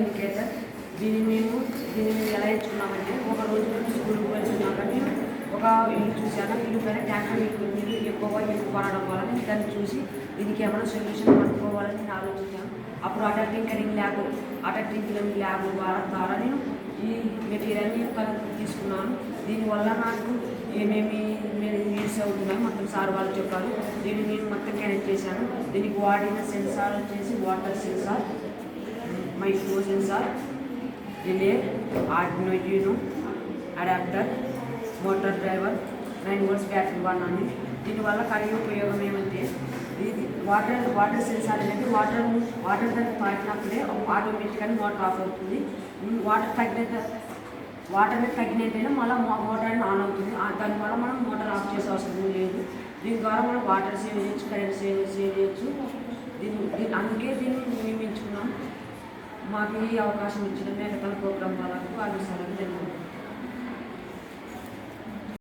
Indicator. దీన్ని ఎలా ఎంచుకున్నామంటే, ఒక రోజు మేము స్కూల్కి వెళ్తున్నాక నేను ఒక ఇల్లు చూశాను. ఇల్లు పైన ట్యాంకర్ నీళ్ళు ఎక్కువగా పడడం వల్ల నేను దాన్ని చూసి దీనికి ఏమైనా సొల్యూషన్ కనుక్కోవాలని నేను ఆలోచించాను. అప్పుడు వాటర్ టింకరింగ్ ల్యాబ్ ద్వారా నేను ఈ మెటీరియల్ని తీసుకున్నాను. దీనివల్ల నాకు ఏమేమి యూస్ అవుతున్నాయో మొత్తం సార్ వాళ్ళు చెప్పారు. దీన్ని నేను మొత్తం కనెక్ట్ చేశాను. దీనికి వాడిన సెన్సార్ వచ్చేసి water sensor, micro sensor, relay, Arduino adapter, motor driver, 9 volts battery వాడినాను. దీనివల్ల కలిగే ఉపయోగం ఏమంటే, ఇది వాటర్ సెన్సార్ అనేది వాటర్ దాన్ని తాకినప్పుడే ఆటోమేటిక్గా మోటార్ ఆఫ్ అవుతుంది. వాటర్ తగ్గినట్టయినా మళ్ళీ మోటార్ ఆన్ అవుతుంది. దానివల్ల మనం మోటార్ ఆఫ్ చేసే అవసరం లేదు. దీని ద్వారా మనం వాటర్ సేవ్ చేయొచ్చు, కరెంట్ సేవ్ చేయొచ్చు. అందుకే దీన్ని నియమించుకున్నాం. మాకు ఈ అవకాశం ఇచ్చిన మేకతల ప్రోగ్రాం వాళ్ళకు